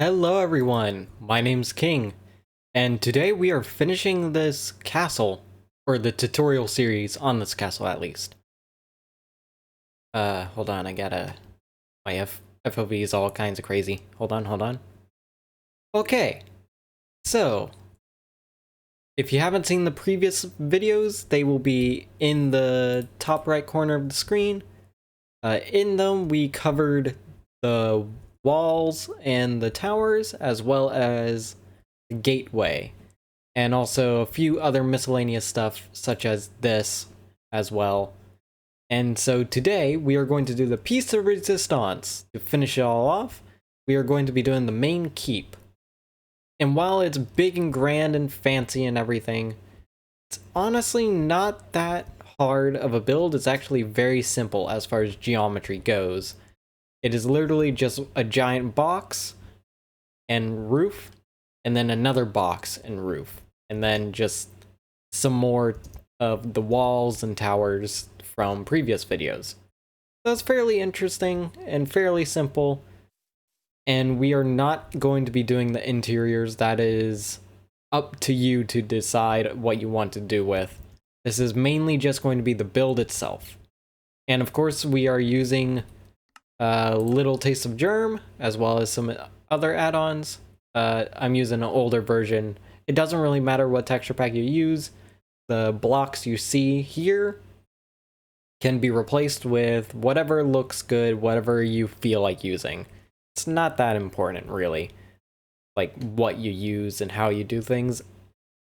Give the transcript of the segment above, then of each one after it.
Hello everyone, my name's King, and today we are finishing this castle, or the tutorial series on this castle at least. Hold on, my FOV is all kinds of crazy. Hold on. Okay, so, if you haven't seen the previous videos, they will be in the top right corner of the screen. In them, we covered the walls and the towers, as well as the gateway, and also a few other miscellaneous stuff, such as this as well. And so today, we are going to do the piece de resistance. To finish it all off, we are going to be doing the main keep. And while it's big and grand and fancy and everything, it's honestly not that hard of a build. It's actually very simple as far as geometry goes. It is literally just a giant box and roof, and then another box and roof, and then just some more of the walls and towers from previous videos. So it's fairly interesting and fairly simple, and we are not going to be doing the interiors. That is up to you to decide what you want to do with. This is mainly just going to be the build itself. And of course, we are using a little taste of Germ, as well as some other add-ons. I'm using an older version. It doesn't really matter what texture pack you use. The blocks you see here can be replaced with whatever looks good, whatever you feel like using. It's not that important, really, like what you use and how you do things.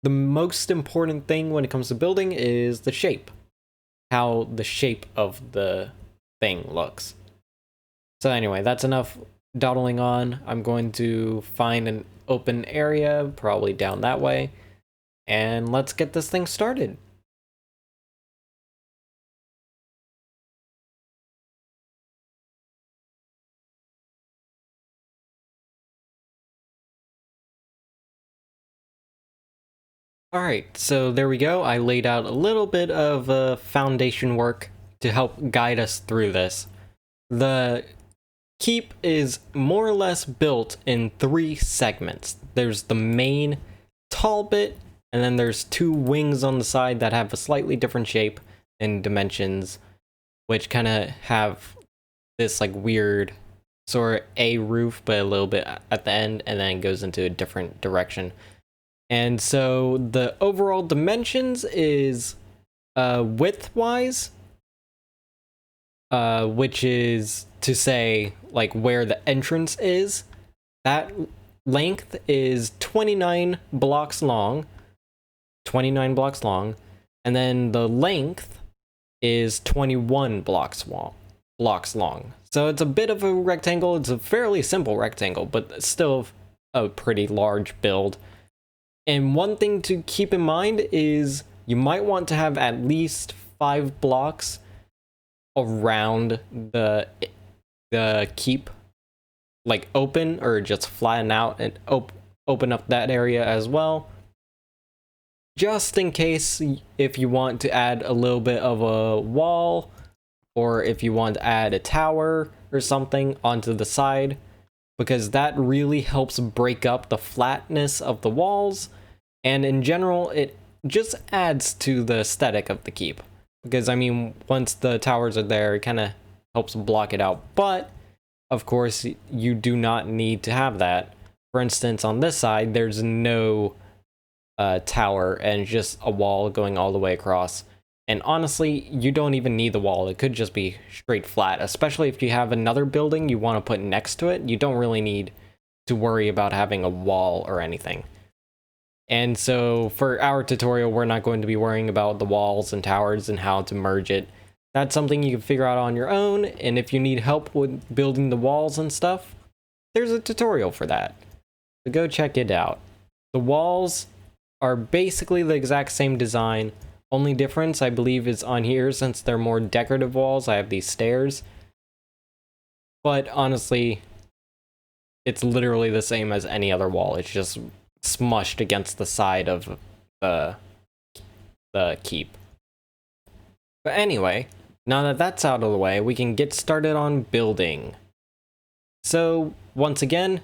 The most important thing when it comes to building is the shape. How the shape of the thing looks. So anyway, that's enough dawdling on. I'm going to find an open area, probably down that way, and let's get this thing started. Alright, so there we go. I laid out a little bit of foundation work to help guide us through this. The keep is more or less built in 3 segments. There's the main tall bit, and then there's 2 wings on the side that have a slightly different shape and dimensions, which kind of have this like weird sort of A roof, but a little bit at the end, and then it goes into a different direction. And so the overall dimensions is width-wise, which is to say like where the entrance is. That length is 29 blocks long, and then the length is 21 blocks long. So it's a bit of a rectangle. It's a fairly simple rectangle, but still a pretty large build. And one thing to keep in mind is you might want to have at least 5 blocks around the keep, like open, or just flatten out and open up that area as well, just in case if you want to add a little bit of a wall, or if you want to add a tower or something onto the side, because that really helps break up the flatness of the walls, and in general it just adds to the aesthetic of the keep. Because I mean, once the towers are there, it kind of helps block it out, but of course you do not need to have that. For instance, on this side there's no tower and just a wall going all the way across. And honestly, you don't even need the wall. It could just be straight flat, especially if you have another building you want to put next to it. You don't really need to worry about having a wall or anything. And so for our tutorial, we're not going to be worrying about the walls and towers and how to merge it. That's something you can figure out on your own, and if you need help with building the walls and stuff, there's a tutorial for that. So go check it out. The walls are basically the exact same design. Only difference, I believe, is on here, since they're more decorative walls. I have these stairs. But honestly, it's literally the same as any other wall. It's just smushed against the side of the keep. But anyway, now that that's out of the way, we can get started on building. So, once again,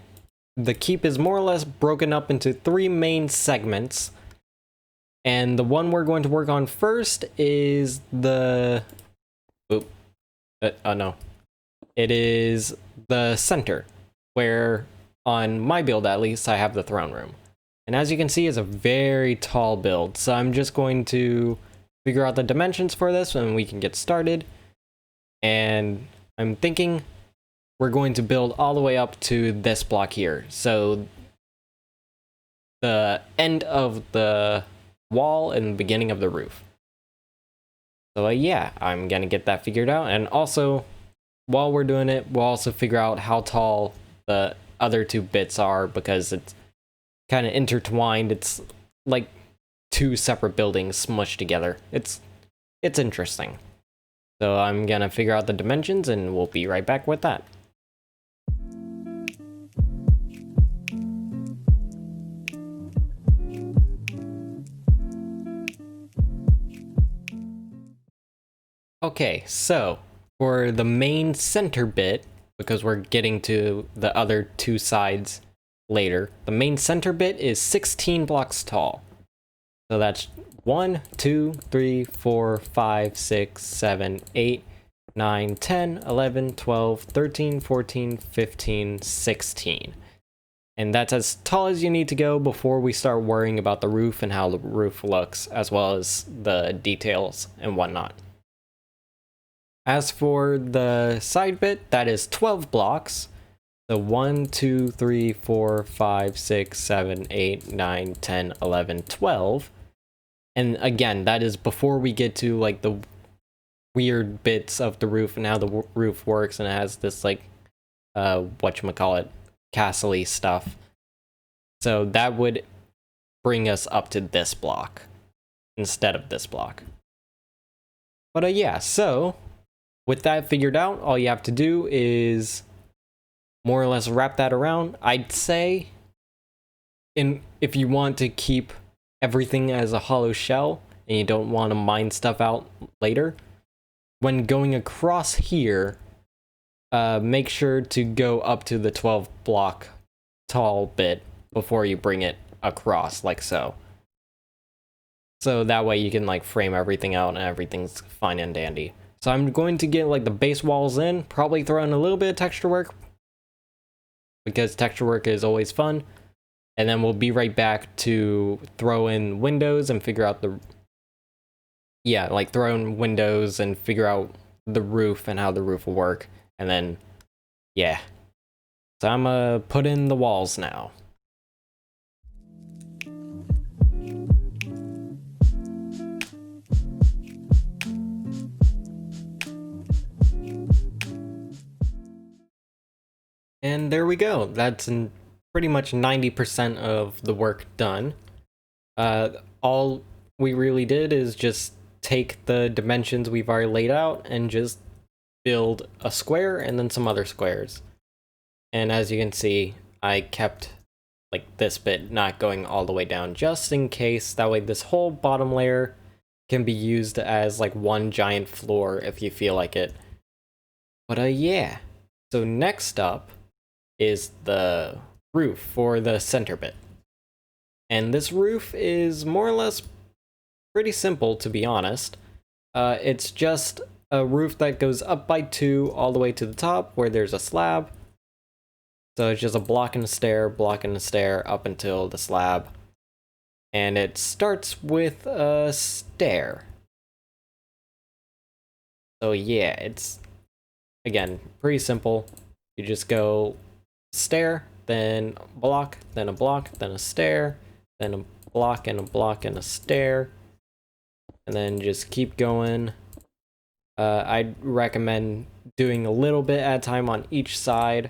the keep is more or less broken up into 3 main segments. And the one we're going to work on first is the... no. It is the center, where on my build at least, I have the throne room. And as you can see, it's a very tall build. So I'm just going to figure out the dimensions for this and we can get started. And I'm thinking we're going to build all the way up to this block here. So the end of the wall and the beginning of the roof. So yeah, I'm gonna get that figured out. And also, while we're doing it, we'll also figure out how tall the other 2 bits are, because it's kind of intertwined. It's like 2 separate buildings smushed together. It's interesting. So I'm gonna figure out the dimensions and we'll be right back with that. Okay, so for the main center bit, because we're getting to the other 2 sides later, the main center bit is 16 blocks tall. So that's 1, 2, 3, 4, 5, 6, 7, 8, 9, 10, 11, 12, 13, 14, 15, 16. And that's as tall as you need to go before we start worrying about the roof and how the roof looks, as well as the details and whatnot. As for the side bit, that is 12 blocks. So 1, 2, 3, 4, 5, 6, 7, 8, 9, 10, 11, 12. And again, that is before we get to like the weird bits of the roof and how the roof works, and it has this like, whatchamacallit, castle-y stuff. So that would bring us up to this block instead of this block. But yeah, so with that figured out, all you have to do is more or less wrap that around. I'd say if you want to keep everything as a hollow shell and you don't want to mine stuff out later, when going across here, make sure to go up to the 12 block tall bit before you bring it across, like so. So that way you can like frame everything out and everything's fine and dandy. So I'm going to get like the base walls in, probably throw in a little bit of texture work, because texture work is always fun. And then we'll be right back to throw in windows and figure out throw in windows and figure out the roof and how the roof will work. And then, yeah. So I'm gonna put in the walls now. And there we go. That's pretty much 90% of the work done. All we really did is just take the dimensions we've already laid out and just build a square and then some other squares. And as you can see, I kept like this bit not going all the way down just in case. That way this whole bottom layer can be used as like one giant floor if you feel like it. But yeah. So next up is the roof for the center bit. And this roof is more or less pretty simple, to be honest. It's just a roof that goes up by 2 all the way to the top where there's a slab. So it's just a block and a stair up until the slab. And it starts with a stair. So yeah, it's, again, pretty simple. You just go stair, then a block, then a block, then a stair, then a block and a block and a stair, and then just keep going. I'd recommend doing a little bit at a time on each side.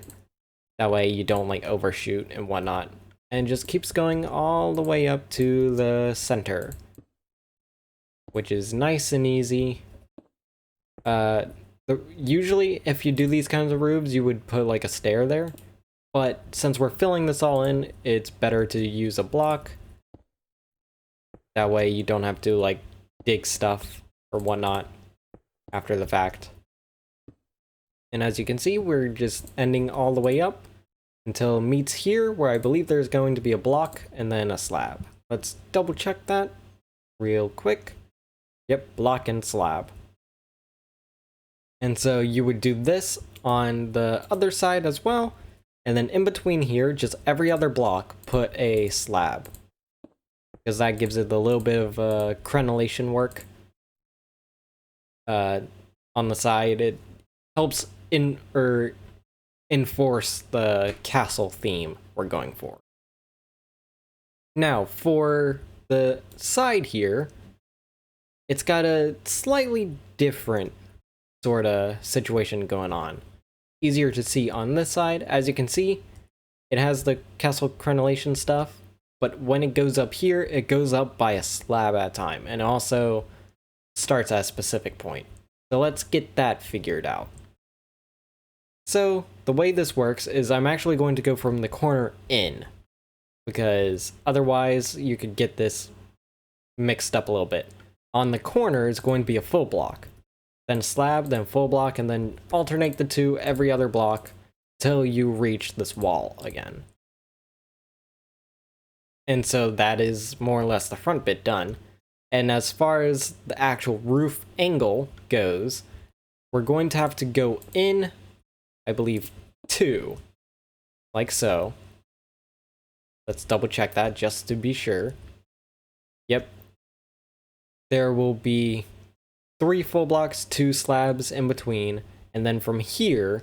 That way you don't like overshoot and whatnot. And just keeps going all the way up to the center, which is nice and easy. Usually if you do these kinds of roofs, you would put like a stair there. But since we're filling this all in, it's better to use a block. That way you don't have to like dig stuff or whatnot after the fact. And as you can see, we're just ending all the way up. until it meets here, where I believe there's going to be a block and then a slab. Let's double check that real quick. Yep, block and slab. And so you would do this on the other side as well, and then in between here, just every other block, put a slab. Because that gives it a little bit of crenellation work. On the side, it helps enforce the castle theme we're going for. Now, for the side here, it's got a slightly different sort of situation going on. Easier to see on this side. As you can see, it has the castle crenellation stuff, but when it goes up here, it goes up by a slab at a time, and it also starts at a specific point. So let's get that figured out. So the way this works is I'm actually going to go from the corner in, because otherwise you could get this mixed up a little bit. On the corner is going to be a full block, then slab, then full block, and then alternate the two every other block till you reach this wall again. And so that is more or less the front bit done. And as far as the actual roof angle goes, we're going to have to go in, I believe, 2, like so. Let's double check that just to be sure. Yep. There will be 3 full blocks, 2 slabs in between, and then from here,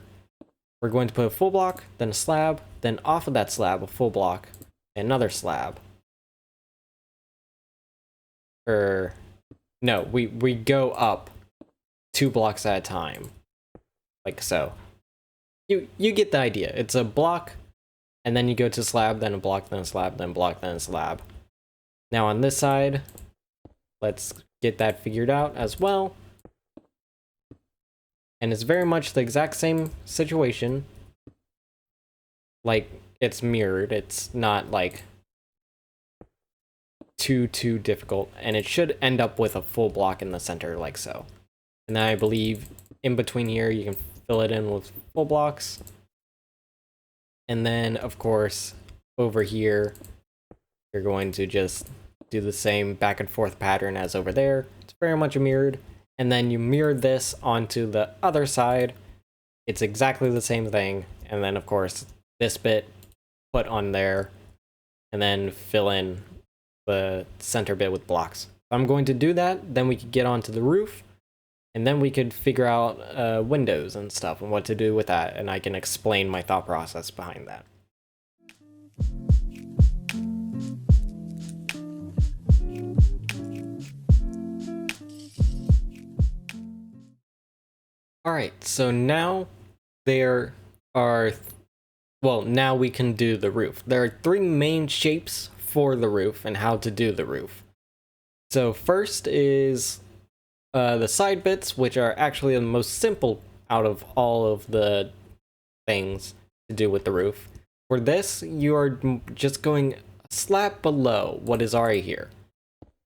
we're going to put a full block, then a slab, then off of that slab, a full block, and another slab. No, we go up 2 blocks at a time, like so. You get the idea. It's a block, and then you go to slab, then a block, then a slab, then a block, then a slab. Now on this side, let's get that figured out as well. And it's very much the exact same situation. Like, it's mirrored. It's not like too difficult, and it should end up with a full block in the center like so. And then I believe in between here you can fill it in with full blocks, and then of course over here you're going to just do the same back and forth pattern as over there. It's very much mirrored, and then you mirror this onto the other side. It's exactly the same thing, and then of course this bit put on there, and then fill in the center bit with blocks. I'm going to do that, then we could get onto the roof, and then we could figure out windows and stuff and what to do with that, and I can explain my thought process behind that. Alright, so now now we can do the roof. There are 3 main shapes for the roof and how to do the roof. So first is the side bits, which are actually the most simple out of all of the things to do with the roof. For this, you are just going a slab below what is already here.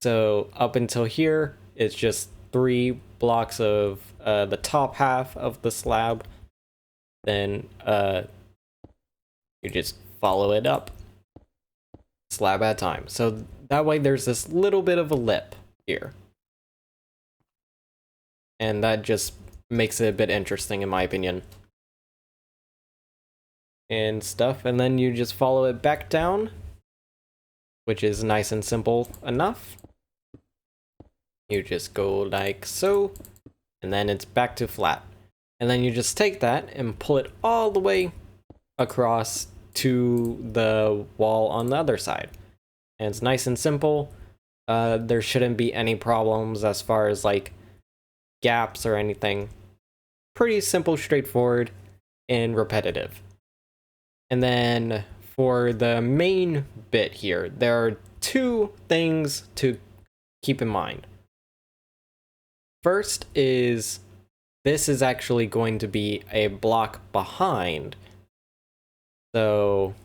So up until here, it's just 3 blocks of the top half of the slab. Then you just follow it up, slab at a time. So that way there's this little bit of a lip here. And that just makes it a bit interesting in my opinion. And stuff, and then you just follow it back down, which is nice and simple enough. You just go like so, and then it's back to flat. And then you just take that and pull it all the way across to the wall on the other side. And it's nice and simple. There shouldn't be any problems as far as like gaps or anything. Pretty simple, straightforward, and repetitive. And then for the main bit here, there are 2 things to keep in mind. First is this is actually going to be a block behind. So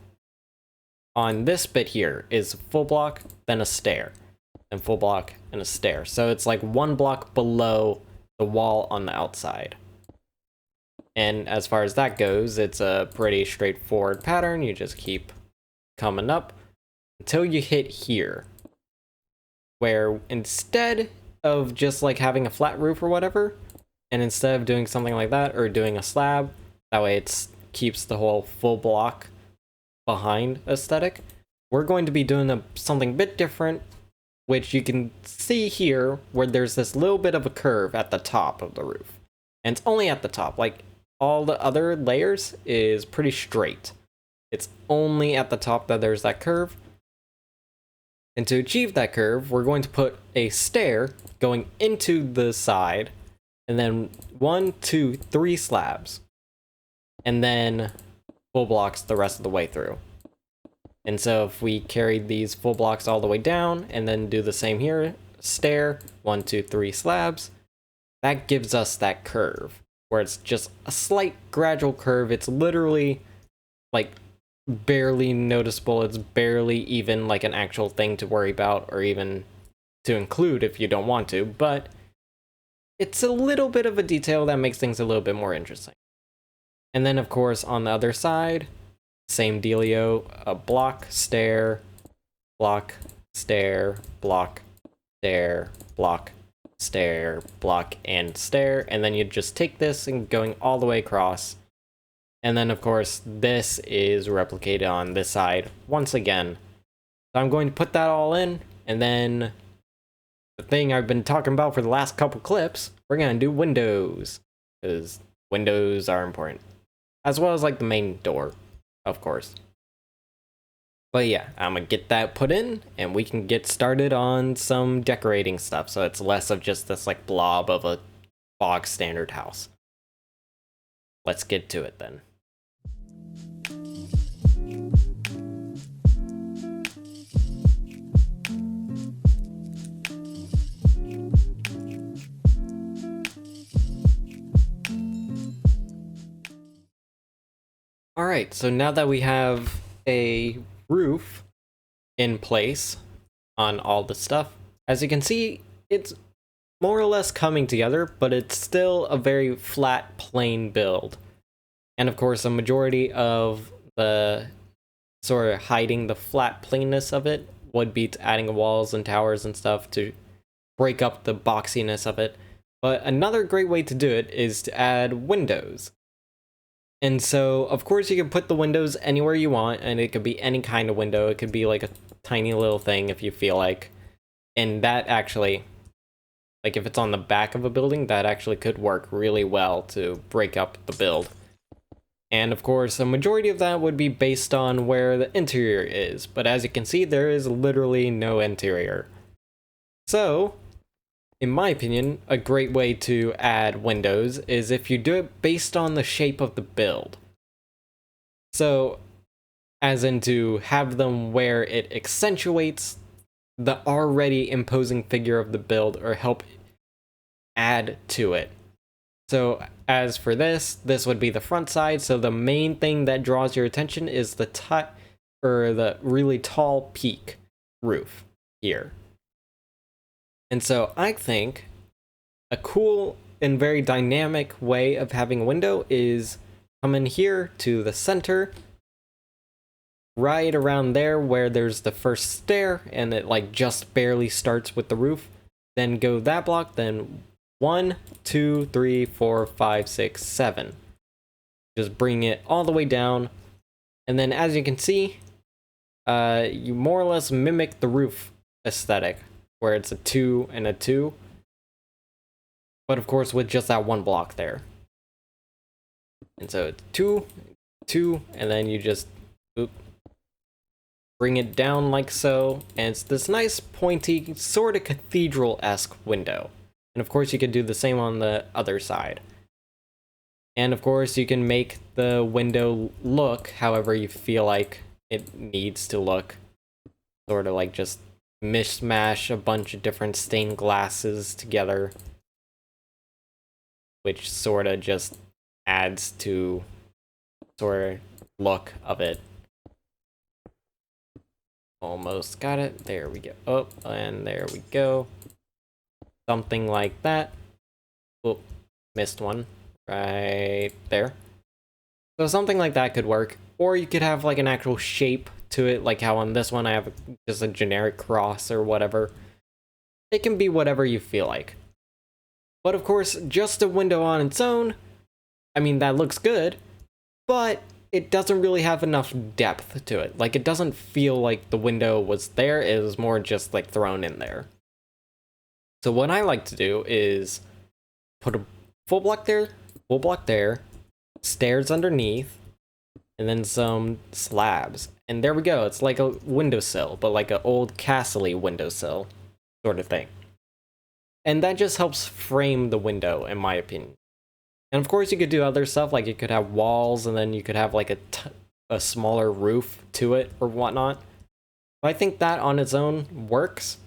on this bit here is full block, then a stair, then full block and a stair. So it's like 1 block below the wall on the outside. And as far as that goes, it's a pretty straightforward pattern. You just keep coming up until you hit here, where instead of just like having a flat roof or whatever, and instead of doing something like that or doing a slab, that way it keeps the whole full block behind aesthetic, we're going to be doing something a bit different, which you can see here where there's this little bit of a curve at the top of the roof. And it's only at the top. Like, all the other layers is pretty straight. It's only at the top that there's that curve. And to achieve that curve, we're going to put a stair going into the side, and then 1, 2, 3 slabs, and then full blocks the rest of the way through. And so if we carry these full blocks all the way down, and then do the same here, stair, 1, 2, 3 slabs, that gives us that curve, where it's just a slight gradual curve. It's literally like barely noticeable. It's barely even like an actual thing to worry about or even to include if you don't want to, but it's a little bit of a detail that makes things a little bit more interesting. And then of course on the other side, same dealio, a block, stair, block, stair, block, stair, block, stair, block, and stair, and then you just take this and going all the way across. And then of course this is replicated on this side once again. So I'm going to put that all in, and then the thing I've been talking about for the last couple clips, we're gonna do windows, because windows are important, as well as like the main door, of course. But yeah, I'm gonna get that put in, and we can get started on some decorating stuff, so it's less of just this like blob of a bog standard house. Let's get to it then. Alright, so now that we have a roof in place on all the stuff, as you can see, it's more or less coming together, but it's still a very flat, plain build. And of course, a majority of the sort of hiding the flat plainness of it would be adding walls and towers and stuff to break up the boxiness of it. But another great way to do it is to add windows. And so, of course, you can put the windows anywhere you want, and it could be any kind of window. It could be like a tiny little thing if you feel like. And that actually, like if it's on the back of a building, that actually could work really well to break up the build. And of course, a majority of that would be based on where the interior is. But as you can see, there is literally no interior. So, in my opinion, a great way to add windows is if you do it based on the shape of the build. So, as in to have them where it accentuates the already imposing figure of the build or help add to it. So, as for this would be the front side, so the main thing that draws your attention is the really tall peak roof here. And so I think a cool and very dynamic way of having a window is come in here to the center, right around there where there's the first stair, and it like just barely starts with the roof. Then go that block, then 1, 2, 3, 4, 5, 6, 7. Just bring it all the way down. And then as you can see, you more or less mimic the roof aesthetic, where it's a 2 and a 2, but of course with just that one block there. And so it's 2, 2, and then you just bring it down like so, and it's this nice pointy, sort of cathedral-esque window. And of course you could do the same on the other side. And of course you can make the window look however you feel like it needs to look, sort of like just mishmash a bunch of different stained glasses together, which sort of just adds to sort of look of it. Almost got it. There we go. Oh, and there we go. Something like that. Oh, missed one. right there. So something like that could work. Or you could have like an actual shape to it, like how on this one I have just a generic cross or whatever. It can be whatever you feel like. But of course, just a window on its own, I mean, that looks good, but it doesn't really have enough depth to it. Like, it doesn't feel like the window was there, it was more just like thrown in there. So what I like to do is put a full block there, stairs underneath, and then some slabs. And there we go, it's like a windowsill, but like an old castle-y windowsill sort of thing. And that just helps frame the window, in my opinion. And of course you could do other stuff, like you could have walls, and then you could have like a smaller roof to it or whatnot. But I think that on its own works.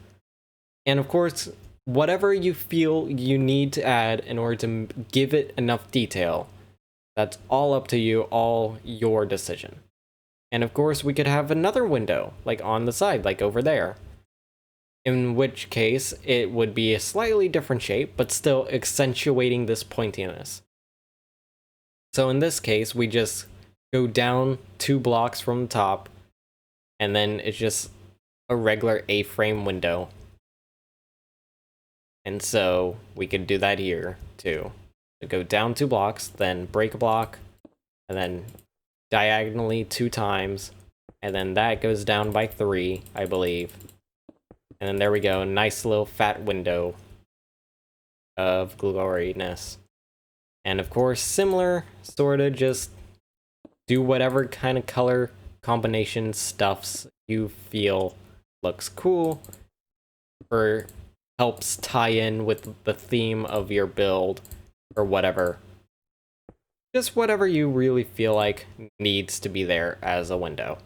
And of course, whatever you feel you need to add in order to give it enough detail, that's all up to you, all your decision. And of course, we could have another window, like on the side, like over there. In which case, it would be a slightly different shape, but still accentuating this pointiness. So in this case, we just go down 2 blocks from the top, and then it's just a regular A-frame window. And so we could do that here too. So go down 2 blocks, then break a block, and then diagonally 2 times, and then that goes down by 3, I believe. And then there we go, nice little fat window of gloriness. And of course, similar, sorta, just do whatever kind of color combination stuffs you feel looks cool, or helps tie in with the theme of your build, or whatever. Just whatever you really feel like needs to be there as a window.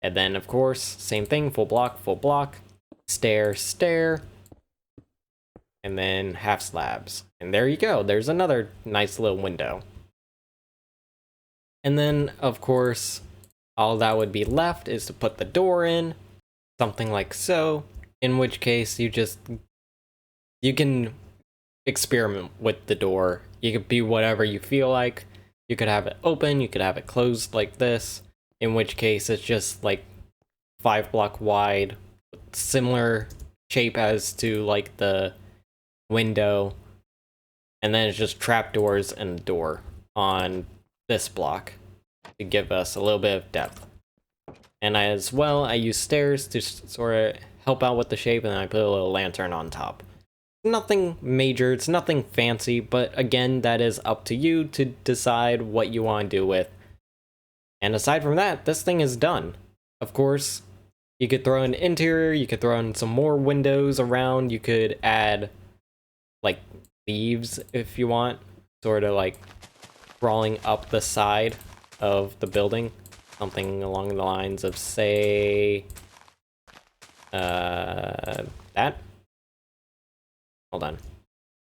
And then, of course, same thing, full block, stair, and then half slabs. And there you go, there's another nice little window. And then, of course, all that would be left is to put the door in, something like so, in which case you can experiment with the door. You could be whatever you feel like. You could have it open, you could have it closed like this, in which case it's just like 5 block wide, similar shape as to like the window, and then it's just trapdoors and a door on this block to give us a little bit of depth. And as well, I use stairs to sort of help out with the shape, and then I put a little lantern on top. Nothing major, it's nothing fancy, but again, that is up to you to decide what you want to do with. And aside from that, this thing is done. Of course, you could throw in interior, you could throw in some more windows around, you could add like leaves if you want, sort of like crawling up the side of the building. Something along the lines of, say, that. Hold on.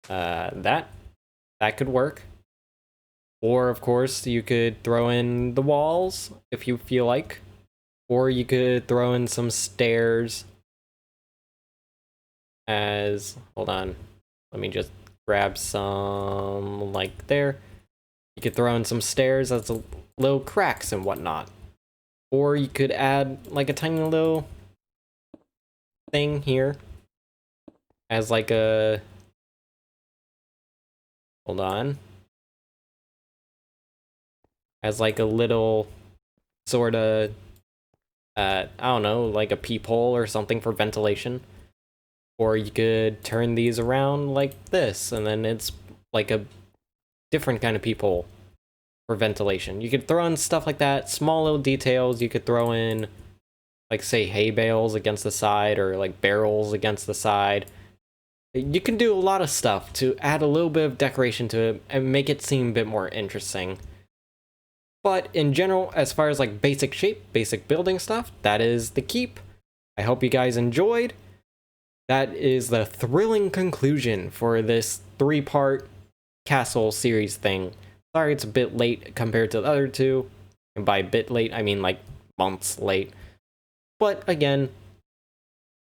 That could work. Or, of course, you could throw in the walls if you feel like. Or you could throw in some stairs as... Hold on. Let me just grab some, like, there. You could throw in some stairs as a little cracks and whatnot. Or you could add, like, a tiny little thing here as like a... Hold on. As like a little sort of, I don't know, like a peephole or something for ventilation. Or you could turn these around like this, and then it's like a different kind of peephole for ventilation. You could throw in stuff like that, small little details. You could throw in, like, say, hay bales against the side, or like barrels against the side. You can do a lot of stuff to add a little bit of decoration to it and make it seem a bit more interesting. But in general, as far as like basic shape, basic building stuff, that is the keep. I hope you guys enjoyed. That is the thrilling conclusion for this 3-part castle series thing. Sorry it's a bit late compared to the other 2. And by a bit late, I mean like months late. But again,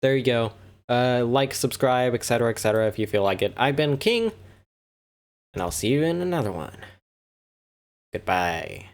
there you go. Like, subscribe, etc., etc. if you feel like it. I've been King. and I'll see you in another one. Goodbye.